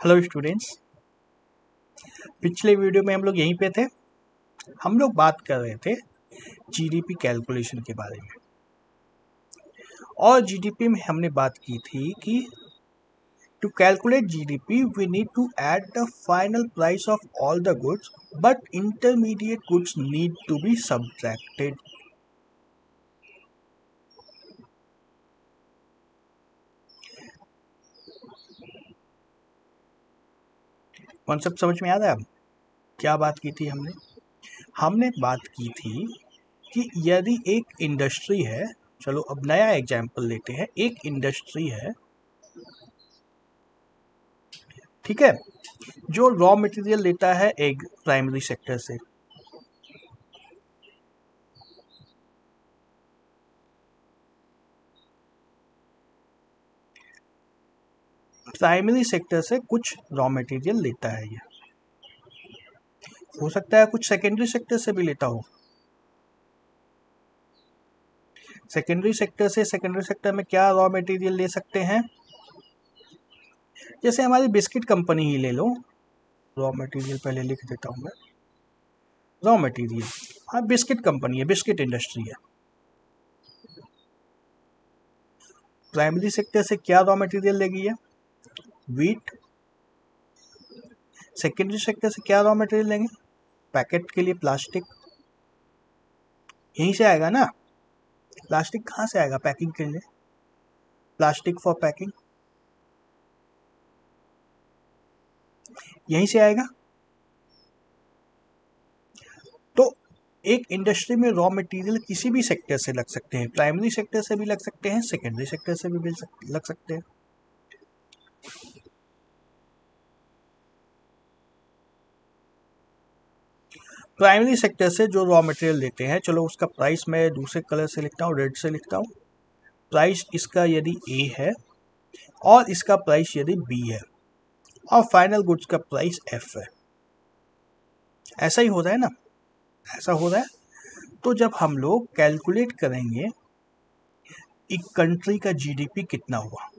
Hello students, पिछले video में हम लोग यहीं पे थे। हम लोग बात कर रहे थे जीडीपी कैलकुलेशन के बारे में, और जीडीपी में हमने बात की थी कि to calculate GDP we need to add the final price of all the goods but intermediate goods need to be subtracted. Concept समझ में आ रहा है? अब क्या बात की थी हमने बात की थी कि यदि एक इंडस्ट्री है, चलो अब नया एग्जाम्पल लेते हैं। एक इंडस्ट्री है, ठीक है, जो रॉ मटेरियल लेता है एक प्राइमरी सेक्टर से। प्राइमरी सेक्टर से कुछ रॉ मटेरियल लेता है। ये हो सकता है कुछ सेकेंडरी सेक्टर से भी लेता हो। सेकेंडरी सेक्टर में क्या रॉ मटेरियल ले सकते हैं? जैसे हमारी बिस्किट कंपनी ही ले लो। रॉ मटेरियल पहले लिख देता हूँ मैं। रॉ मटेरियल, हाँ, बिस्किट कंपनी है, बिस्किट इंडस्ट्री है। प्राइमरी सेक्टर से क्या रॉ मटेरियल लेगी है? वीट। सेकेंडरी सेक्टर से क्या रॉ मटेरियल लेंगे? पैकेट के लिए प्लास्टिक। यहीं से आएगा ना। प्लास्टिक कहाँ से आएगा पैकिंग के लिए? प्लास्टिक फॉर पैकिंग यहीं से आएगा। तो एक इंडस्ट्री में रॉ मटेरियल किसी भी सेक्टर से लग सकते हैं। प्राइमरी सेक्टर से भी लग सकते हैं, सेकेंडरी सेक्टर से भी लग सकते हैं। प्राइमरी सेक्टर से जो रॉ मटेरियल लेते हैं, चलो उसका प्राइस मैं दूसरे कलर से लिखता हूँ, रेड से लिखता हूँ। प्राइस इसका यदि ए है और इसका प्राइस यदि बी है और फाइनल गुड्स का प्राइस एफ है। ऐसा ही हो रहा है ना, ऐसा हो रहा है। तो जब हम लोग कैलकुलेट करेंगे एक कंट्री का जीडीपी कितना हुआ,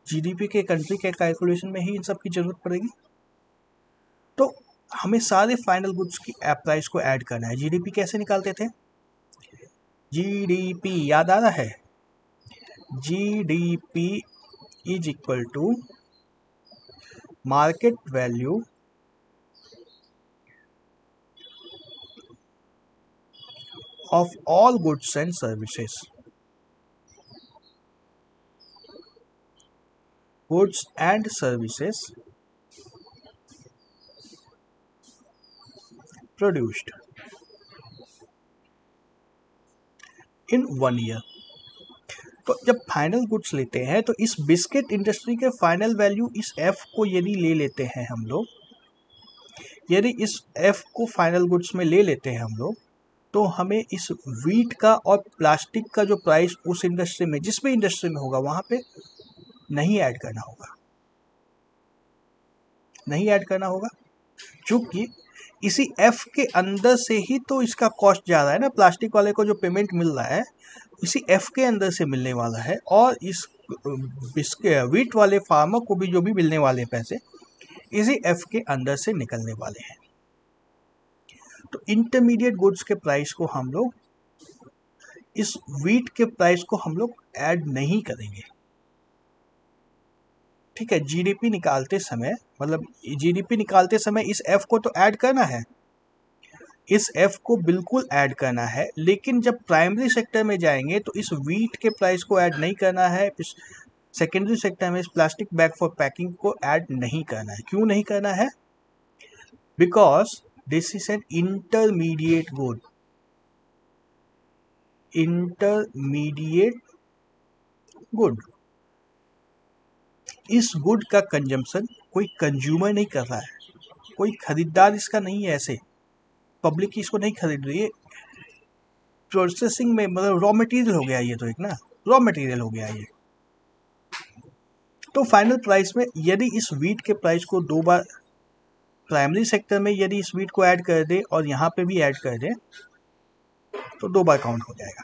जीडीपी के कंट्री के कैलकुलेशन में ही इन सब की जरूरत पड़ेगी। तो हमें सारे फाइनल गुड्स की प्राइस को ऐड करना है। जीडीपी कैसे निकालते थे? जीडीपी याद आ रहा है? GDP is equal to market value of all goods and services. Goods and services produced in 1 year. तो जब फाइनल गुड्स लेते हैं तो इस बिस्किट इंडस्ट्री के फाइनल वैल्यू इस एफ को यदि ले लेते हैं हम लोग, यदि इस एफ को फाइनल गुड्स में ले लेते हैं हम लोग, तो हमें इस वीट का और प्लास्टिक का जो प्राइस उस इंडस्ट्री में, जिस भी इंडस्ट्री में होगा, वहां पे नहीं ऐड करना होगा, नहीं ऐड करना होगा, क्योंकि इसी एफ के अंदर से ही तो इसका कॉस्ट जा रहा है ना। प्लास्टिक वाले को जो पेमेंट मिल रहा है इसी एफ के अंदर से मिलने वाला है, और इस वीट वाले फार्मर को भी जो भी मिलने वाले पैसे इसी एफ के अंदर से निकलने वाले हैं। तो इंटरमीडिएट गुड्स के प्राइस को हम लोग इस वीट के प्राइस को हम लोग ऐड नहीं करेंगे, ठीक है। जीडीपी निकालते समय, मतलब जीडीपी निकालते समय इस एफ को तो ऐड करना है, इस एफ को बिल्कुल ऐड करना है, लेकिन जब प्राइमरी सेक्टर में जाएंगे तो इस वीट के प्राइस को ऐड नहीं करना है। सेकेंडरी सेक्टर में इस प्लास्टिक बैग फॉर पैकिंग को ऐड नहीं करना है। क्यों नहीं करना है? Because this is an intermediate good. Intermediate good, इस गुड का कंजम्पशन कोई कंज्यूमर नहीं कर रहा है, कोई खरीदार इसका नहीं है। ऐसे पब्लिक इसको नहीं खरीद रही है। प्रोसेसिंग में मतलब रॉ मटेरियल हो गया ये, तो एक ना रॉ मटेरियल हो गया ये। तो फाइनल प्राइस में यदि इस वीट के प्राइस को 2 बार प्राइमरी सेक्टर में यदि इस वीट को ऐड कर दे और यहाँ पे भी ऐड कर दे तो 2 बार काउंट हो जाएगा।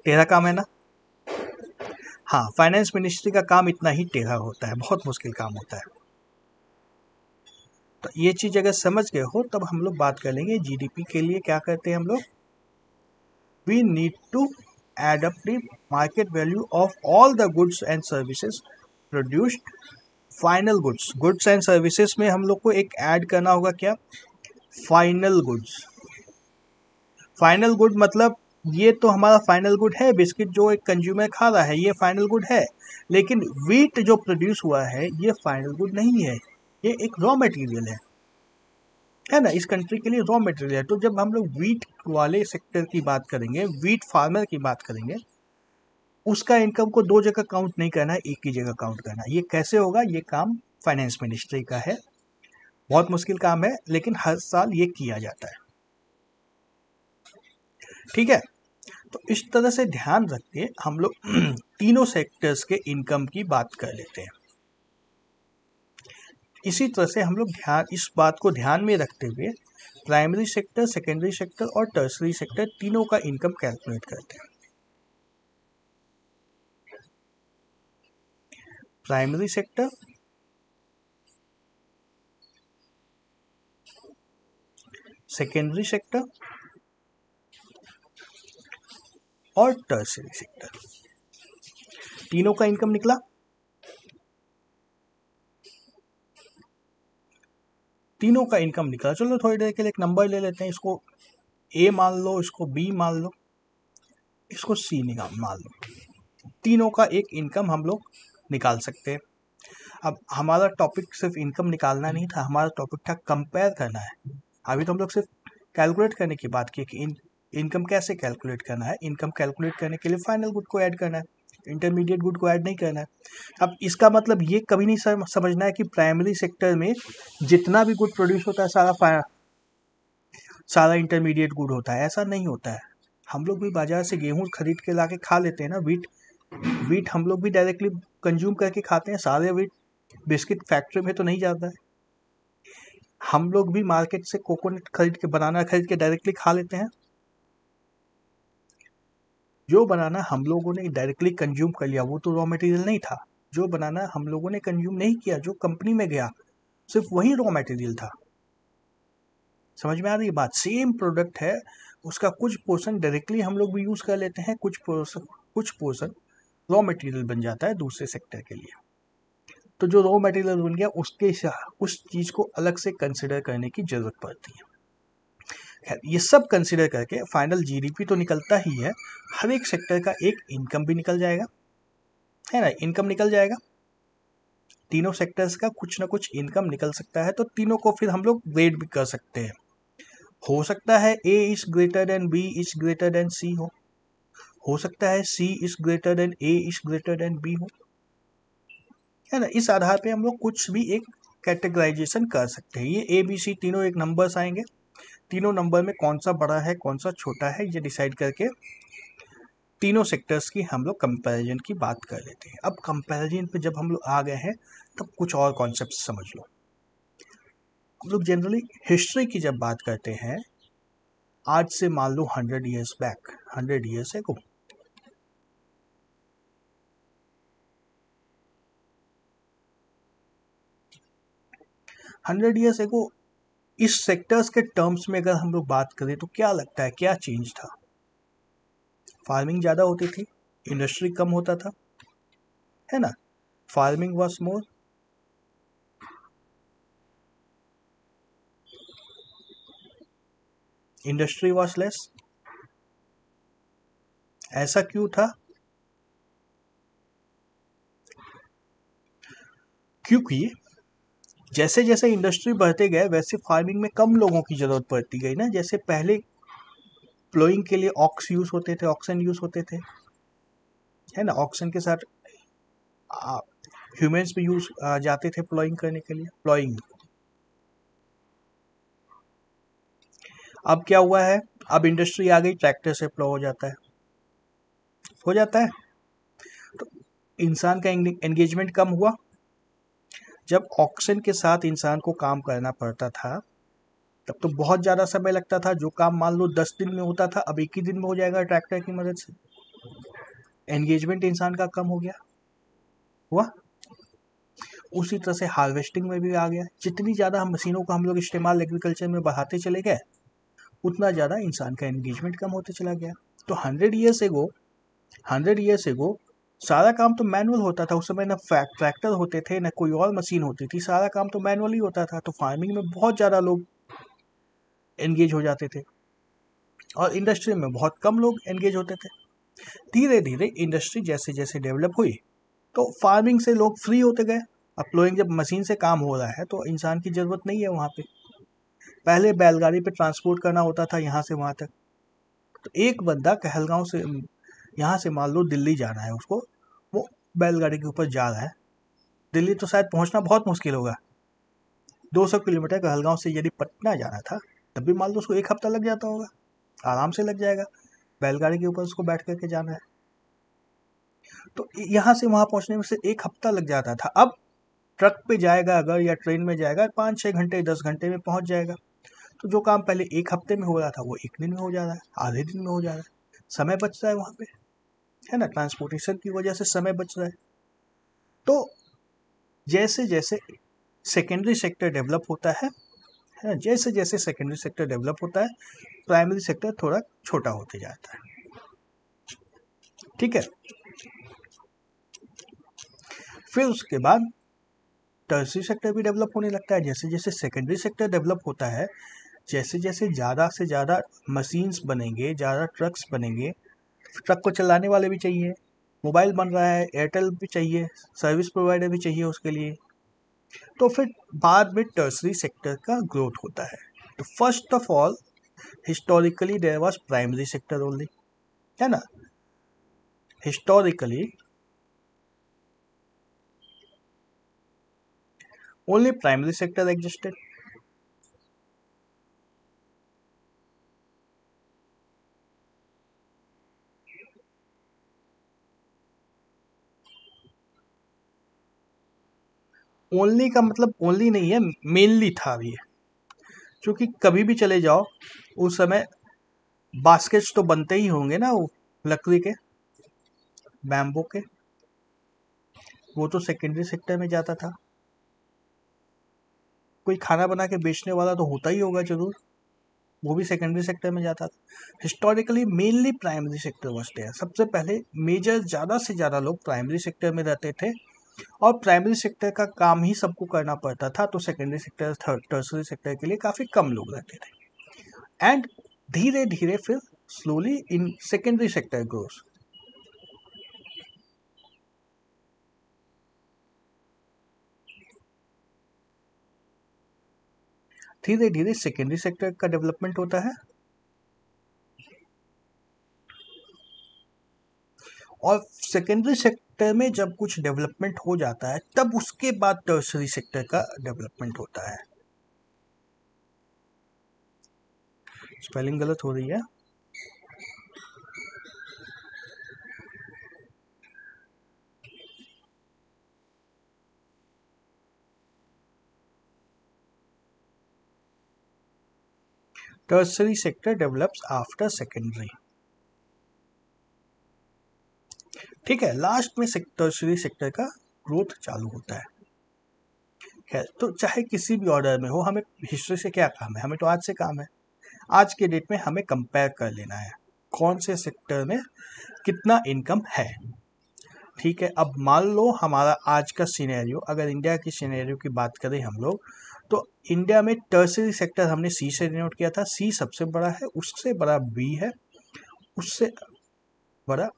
तेरा काम है ना। हाँ, फाइनेंस मिनिस्ट्री का काम इतना ही टेढ़ा होता है, बहुत मुश्किल काम होता है। तो ये चीज़ अगर समझ गए हो तब हम लोग बात कर लेंगे जीडीपी के लिए क्या करते हैं हम लोग। We need to add up the market value of all the goods and services produced। Final goods and services में हम लोग को एक ऐड करना होगा क्या, फाइनल गुड्स। फाइनल गुड मतलब ये तो हमारा फाइनल गुड है, बिस्किट जो एक कंज्यूमर खा रहा है ये फाइनल गुड है, लेकिन वीट जो प्रोड्यूस हुआ है ये फाइनल गुड नहीं है, ये एक रॉ मटेरियल है ना, इस कंट्री के लिए रॉ मटेरियल है। तो जब हम लोग वीट वाले सेक्टर की बात करेंगे, वीट फार्मर की बात करेंगे, उसका इनकम को दो जगह काउंट नहीं करना है, एक ही जगह काउंट करना है। ये कैसे होगा, ये काम फाइनेंस मिनिस्ट्री का है, बहुत मुश्किल काम है, लेकिन हर साल ये किया जाता है। ठीक है, तो इस तरह से ध्यान रख के हम लोग तीनों सेक्टर्स के इनकम की बात कर लेते हैं। इसी तरह से हम लोग इस बात को ध्यान में रखते हुए प्राइमरी सेक्टर, सेकेंडरी सेक्टर और टर्सरी सेक्टर तीनों का इनकम कैलकुलेट करते हैं। प्राइमरी सेक्टर, सेकेंडरी सेक्टर और टर्सरी सेक्टर, तीनों का इनकम निकला। तीनों का इनकम निकला। चलो थोड़ी देर के लिए एक नंबर ले लेते हैं, इसको ए मान लो, इसको बी मान लो, इसको सी मान लो। तीनों का एक इनकम हम लोग निकाल सकते हैं। अब हमारा टॉपिक सिर्फ इनकम निकालना नहीं था, हमारा टॉपिक था कंपेयर करना है। अभी तो हम लोग सिर्फ कैलकुलेट करने की बात की कि इनकम कैसे कैलकुलेट करना है। इनकम कैलकुलेट करने के लिए फाइनल गुड को ऐड करना है, इंटरमीडिएट गुड को ऐड नहीं करना है। अब इसका मतलब ये कभी नहीं समझना है कि प्राइमरी सेक्टर में जितना भी गुड प्रोड्यूस होता है सारा इंटरमीडिएट गुड होता है, ऐसा नहीं होता है। हम लोग भी बाजार से गेहूँ खरीद के ला के खा लेते हैं ना, वीट हम लोग भी डायरेक्टली कंज्यूम करके खाते हैं। सारे वीट बिस्किट फैक्ट्री में तो नहीं जाता है। हम लोग भी मार्केट से कोकोनट खरीद के, बनाना खरीद के डायरेक्टली खा लेते हैं। जो बनाना हम लोगों ने डायरेक्टली कंज्यूम कर लिया वो तो रॉ मटेरियल नहीं था। जो बनाना हम लोगों ने कंज्यूम नहीं किया, जो कंपनी में गया, सिर्फ वही रॉ मटेरियल था। समझ में आ रही है बात। सेम प्रोडक्ट है, उसका कुछ पोर्शन डायरेक्टली हम लोग भी यूज़ कर लेते हैं, कुछ पोर्शन रॉ मटेरियल बन जाता है दूसरे सेक्टर के लिए। तो जो रॉ मटेरियल बन गया उस चीज़ को अलग से कंसिडर करने की ज़रूरत पड़ती है। खैर, ये सब कंसिडर करके फाइनल जीडीपी तो निकलता ही है, हर एक सेक्टर का एक इनकम भी निकल जाएगा, है ना। इनकम निकल जाएगा, तीनों सेक्टर्स का कुछ ना कुछ इनकम निकल सकता है। तो तीनों को फिर हम लोग ग्रेड भी कर सकते हैं। हो सकता है A is greater than B is greater than C हो सकता है C is greater than A is greater than B हो, है ना। इस आधार पे हम लोग कुछ भी एक कैटेगराइजेशन कर सकते हैं। ये ए बी सी तीनों एक नंबर्स आएंगे, तीनों नंबर में कौन सा बड़ा है कौन सा छोटा है ये डिसाइड करके तीनों सेक्टर्स की हम लोग कंपैरिजन की बात कर लेते हैं। अब कंपैरिजन पे जब हम लोग आ गए हैं तब कुछ और कॉन्सेप्ट समझ लो। हम लोग जनरली हिस्ट्री की जब बात करते हैं, आज से मान लो 100 ईयर्स बैक, 100 ईयर्स एगो, इस सेक्टर्स के टर्म्स में अगर हम लोग बात करें तो क्या लगता है क्या चेंज था। फार्मिंग ज़्यादा होती थी, इंडस्ट्री कम होता था, है ना। Farming was more, industry was less. ऐसा क्यों था, क्योंकि जैसे जैसे इंडस्ट्री बढ़ते गए वैसे फार्मिंग में कम लोगों की ज़रूरत पड़ती गई ना। जैसे पहले प्लोइंग के लिए ऑक्स यूज़ होते थे, ऑक्सन यूज़ होते थे, है ना। ऑक्सन के साथ ह्यूमंस भी जाते थे प्लोइंग करने के लिए, प्लोइंग। अब क्या हुआ है, अब इंडस्ट्री आ गई, ट्रैक्टर से प्लो हो जाता है, तो इंसान का एंगेजमेंट कम हुआ। जब ऑक्सन के साथ इंसान को काम करना पड़ता था तब तो बहुत ज़्यादा समय लगता था। जो काम मान लो 10 दिन में होता था अब एक ही दिन में हो जाएगा ट्रैक्टर की मदद से। एंगेजमेंट इंसान का कम हो गया, हुआ। उसी तरह से हार्वेस्टिंग में भी आ गया। जितनी ज़्यादा हम मशीनों का हम लोग इस्तेमाल एग्रीकल्चर में बढ़ाते चले गए, उतना ज़्यादा इंसान का एंगेजमेंट कम होते चला गया। तो 100 ईयर्स एगो सारा काम तो मैनुअल होता था। उस समय ना ट्रैक्टर होते थे, ना कोई और मशीन होती थी, सारा काम तो मैनुअल ही होता था। तो फार्मिंग में बहुत ज़्यादा लोग एंगेज हो जाते थे और इंडस्ट्री में बहुत कम लोग एंगेज होते थे। धीरे धीरे इंडस्ट्री जैसे जैसे डेवलप हुई, तो फार्मिंग से लोग फ्री होते गए। अब प्लोइंग जब मशीन से काम हो रहा है तो इंसान की ज़रूरत नहीं है वहाँ पे। पहले बैलगाड़ी पे ट्रांसपोर्ट करना होता था यहाँ से वहाँ तक। तो एक बंदा कहलगांव से, यहाँ से मान लो दिल्ली जाना है उसको, वो बैलगाड़ी के ऊपर जा रहा है। दिल्ली तो शायद पहुँचना बहुत मुश्किल होगा। 200 किलोमीटर कहलगांव से यदि पटना जाना था, तब भी मान लो उसको 1 हफ्ता लग जाता होगा, आराम से लग जाएगा। बैलगाड़ी के ऊपर उसको बैठ करके जाना है, तो यहाँ से वहाँ पहुँचने में से 1 हफ्ता लग जाता था। अब ट्रक पे जाएगा अगर या ट्रेन में जाएगा, 5-6 घंटे 10 घंटे में पहुँच जाएगा। तो जो काम पहले 1 हफ्ते में हो रहा था वो 1 दिन में हो जा रहा है, आधे दिन में हो जा रहा है। समय बच रहा है वहाँ पे, है ना, ट्रांसपोर्टेशन की वजह से समय बच रहा है। तो जैसे जैसे सेकेंडरी सेक्टर डेवलप होता है ना, जैसे जैसे सेकेंडरी सेक्टर डेवलप होता है, प्राइमरी सेक्टर थोड़ा छोटा होते जाता है। ठीक है, फिर उसके बाद टर्सरी सेक्टर भी डेवलप होने लगता है। जैसे जैसे सेकेंडरी सेक्टर डेवलप होता है, जैसे जैसे ज़्यादा से ज़्यादा मशीन्स बनेंगे, ज़्यादा ट्रक्स बनेंगे, ट्रक को चलाने वाले भी चाहिए, मोबाइल बन रहा है, एयरटेल भी चाहिए, सर्विस प्रोवाइडर भी चाहिए उसके लिए। तो फिर बाद में टर्सरी सेक्टर का ग्रोथ होता है। तो first of all historically there was primary sector only, है ना। Historically only primary sector existed. Only का मतलब ओनली नहीं है, मेनली था भी, क्योंकि कभी भी चले जाओ उस समय बास्केट्स तो बनते ही होंगे ना, वो लकड़ी के, बैम्बो के, वो तो सेकेंडरी सेक्टर में जाता था। कोई खाना बना के बेचने वाला तो होता ही होगा जरूर, वो भी सेकेंडरी सेक्टर में जाता था। हिस्टोरिकली मेनली प्राइमरी सेक्टर बचते हैं। सबसे पहले मेजर ज़्यादा से ज़्यादा लोग प्राइमरी सेक्टर में रहते थे, और प्राइमरी सेक्टर का काम ही सबको करना पड़ता था। तो सेकेंडरी सेक्टर, टर्सरी सेक्टर के लिए काफ़ी कम लोग रहते थे। एंड धीरे धीरे फिर slowly in secondary sector grows. धीरे धीरे सेकेंडरी सेक्टर का डेवलपमेंट होता है, और सेकेंडरी सेक्टर में जब कुछ डेवलपमेंट हो जाता है, तब उसके बाद टर्सरी सेक्टर का डेवलपमेंट होता है। स्पेलिंग गलत हो रही है। Tertiary sector develops after secondary. ठीक है, लास्ट में टर्सरी सेक्टर का ग्रोथ चालू होता है। खैर, तो चाहे किसी भी ऑर्डर में हो, हमें हिस्ट्री से क्या काम है, हमें तो आज से काम है। आज के डेट में हमें कंपेयर कर लेना है कौन से सेक्टर में कितना इनकम है। ठीक है, अब मान लो हमारा आज का सिनेरियो, अगर इंडिया की सिनेरियो की बात करें हम लोग, तो इंडिया में टर्सरी सेक्टर हमने सी से डिनोट किया था। सी सबसे बड़ा है, उससे बड़ा बी है, उससे बड़ा,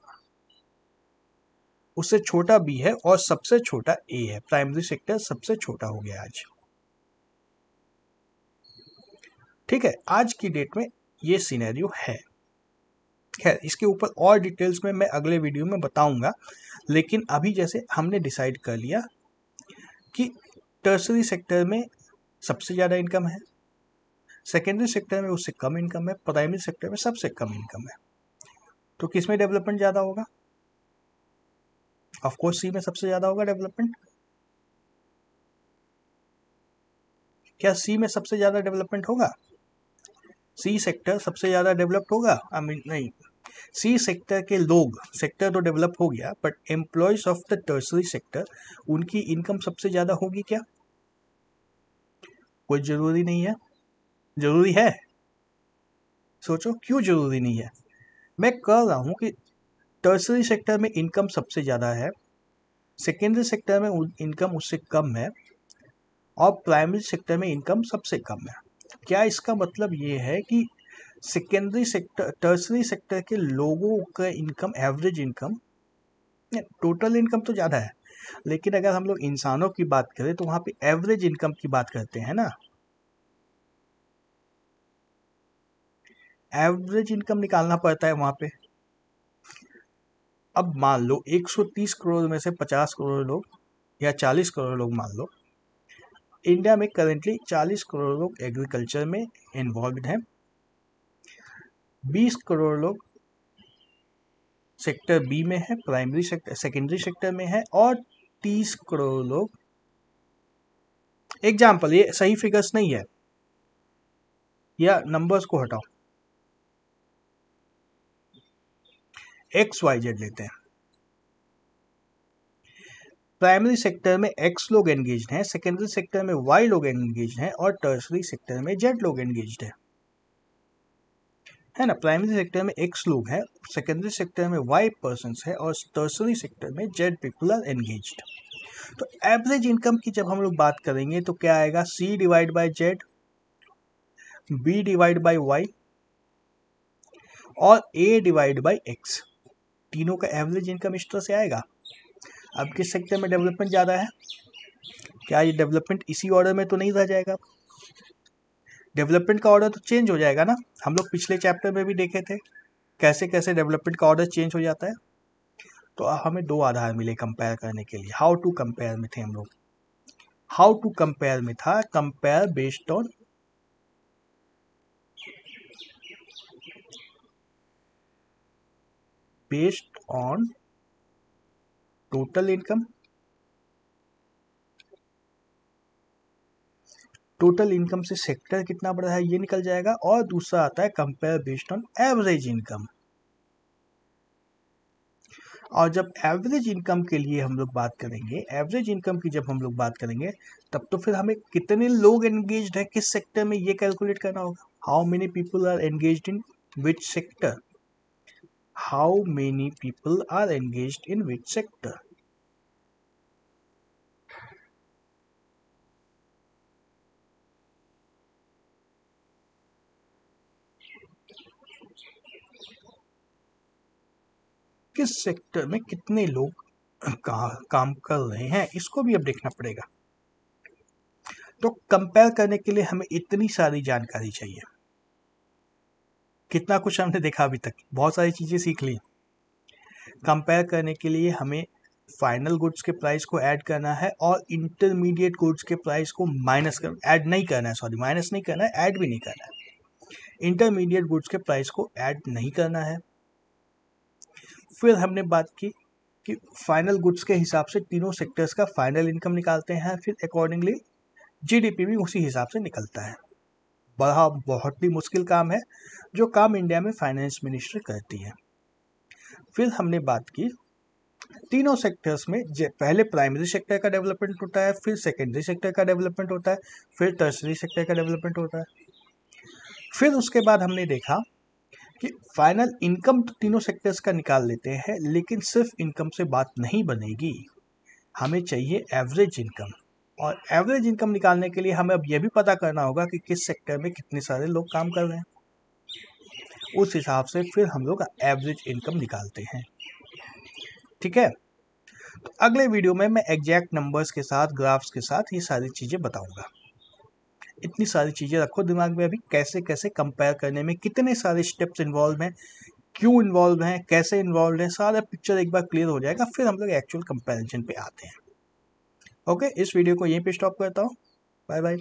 उससे छोटा बी है, और सबसे छोटा ए है। प्राइमरी सेक्टर सबसे छोटा हो गया आज। ठीक है, आज की डेट में ये सिनेरियो है। खैर, इसके ऊपर और डिटेल्स में मैं अगले वीडियो में बताऊंगा, लेकिन अभी जैसे हमने डिसाइड कर लिया कि टर्सरी सेक्टर में सबसे ज़्यादा इनकम है, सेकेंडरी सेक्टर में उससे कम इनकम है, प्राइमरी सेक्टर में सबसे कम इनकम है। तो किस में डेवलपमेंट ज़्यादा होगा? ऑफ कोर्स सी में सबसे ज़्यादा होगा डेवलपमेंट। क्या सी में सबसे ज़्यादा डेवलपमेंट होगा? सी सेक्टर सबसे ज़्यादा डेवलप्ड होगा? आई मीन नहीं, सी सेक्टर के लोग, सेक्टर तो डेवलप हो गया but employees of the tertiary sector, उनकी इनकम सबसे ज़्यादा होगी क्या? कोई ज़रूरी नहीं है। ज़रूरी है? सोचो क्यों ज़रूरी नहीं है। मैं कह रहा हूँ कि टर्सरी सेक्टर में इनकम सबसे ज़्यादा है, सेकेंडरी सेक्टर में इनकम उससे कम है, और प्राइमरी सेक्टर में इनकम सबसे कम है। क्या इसका मतलब ये है कि सेकेंडरी सेक्टर, टर्सरी सेक्टर के लोगों का income, average income, total income तो ज़्यादा है, लेकिन अगर हम लोग इंसानों की बात करें तो वहाँ पे एवरेज इनकम की बात करते हैं ना, एवरेज इनकम निकालना पड़ता है वहाँ पे। अब मान लो 130 करोड़ में से 50 करोड़ लोग या 40 करोड़ लोग, मान लो इंडिया में करेंटली 40 करोड़ लोग एग्रीकल्चर में इन्वॉल्व हैं, 20 करोड़ लोग सेक्टर बी में है, प्राइमरी सेक्टर, सेकेंडरी सेक्टर में है, और 30 करोड़ लोग, एग्जाम्पल, ये सही फिगर्स नहीं है, या नंबर्स को हटाओ, XYZ लेते हैं। प्राइमरी सेक्टर में X लोग एंगेज्ड हैं, सेकेंडरी सेक्टर में Y लोग एंगेज्ड हैं, और टर्सरी सेक्टर में Z लोग एंगेज्ड हैं, है ना। प्राइमरी सेक्टर में X लोग हैं, सेकेंडरी सेक्टर में Y पर्सन्स है, और टर्सरी सेक्टर में Z पीपल आर एंगेज्ड। तो एवरेज इनकम की जब हम लोग बात करेंगे तो क्या आएगा? C divide by Z, B divide by Y, और A डिवाइड बाई X, तीनों का एवरेज इनकम इस तरह से आएगा। अब किस सेक्टर में डेवलपमेंट ज़्यादा है? क्या ये डेवलपमेंट इसी ऑर्डर में तो नहीं रह जाएगा? डेवलपमेंट का ऑर्डर तो चेंज हो जाएगा ना। हम लोग पिछले चैप्टर में भी देखे थे कैसे कैसे डेवलपमेंट का ऑर्डर चेंज हो जाता है। तो हमें दो आधार मिले कंपेयर करने के लिए। हाउ टू कंपेयर में थे हम लोग, हाउ टू कंपेयर में था compare based on total income, total income से सेक्टर कितना बड़ा है ये निकल जाएगा, और दूसरा आता है compare based on average income. और जब एवरेज इनकम के लिए हम लोग बात करेंगे, एवरेज इनकम की जब हम लोग बात करेंगे, तब तो फिर हमें कितने लोग एंगेज्ड है किस सेक्टर में ये कैलकुलेट करना होगा। How many people are engaged in which sector, how many people are engaged in which sector. किस सेक्टर में कितने लोग काम कर रहे हैं, इसको भी अब देखना पड़ेगा। तो कंपेयर करने के लिए हमें इतनी सारी जानकारी चाहिए। कितना कुछ हमने देखा अभी तक, बहुत सारी चीज़ें सीख ली। कंपेयर करने के लिए हमें फाइनल गुड्स के प्राइस को ऐड करना है, और इंटरमीडिएट गुड्स के प्राइस को ऐड नहीं करना है, सॉरी माइनस नहीं करना है, ऐड भी नहीं करना है। इंटरमीडिएट गुड्स के प्राइस को ऐड नहीं करना है। फिर हमने बात की कि फाइनल गुड्स के हिसाब से तीनों सेक्टर्स का फाइनल इनकम निकालते हैं, फिर अकॉर्डिंगली जीडीपी भी उसी हिसाब से निकलता है। बहुत ही मुश्किल काम है, जो काम इंडिया में फाइनेंस मिनिस्ट्री करती है। फिर हमने बात की तीनों सेक्टर्स में पहले प्राइमरी सेक्टर का डेवलपमेंट होता है, फिर सेकेंडरी सेक्टर का डेवलपमेंट होता है, फिर टर्सरी सेक्टर का डेवलपमेंट होता है। फिर उसके बाद हमने देखा कि फाइनल इनकम तो तीनों सेक्टर्स का निकाल लेते हैं, लेकिन सिर्फ इनकम से बात नहीं बनेगी, हमें चाहिए एवरेज इनकम। और एवरेज इनकम निकालने के लिए हमें अब यह भी पता करना होगा कि किस सेक्टर में कितने सारे लोग काम कर रहे हैं। उस हिसाब से फिर हम लोग एवरेज इनकम निकालते हैं। ठीक है, तो अगले वीडियो में मैं एग्जैक्ट नंबर्स के साथ, ग्राफ्स के साथ ये सारी चीज़ें बताऊंगा। इतनी सारी चीज़ें रखो दिमाग में अभी, कैसे कैसे कंपेयर करने में कितने सारे स्टेप्स इन्वॉल्व हैं, क्यों इन्वॉल्व हैं, कैसे इन्वॉल्व हैं, सारा पिक्चर एक बार क्लियर हो जाएगा, फिर हम लोग एक्चुअल कंपैरिजन पे आते हैं। ओके, इस वीडियो को यहीं पे स्टॉप करता हूँ। Bye bye.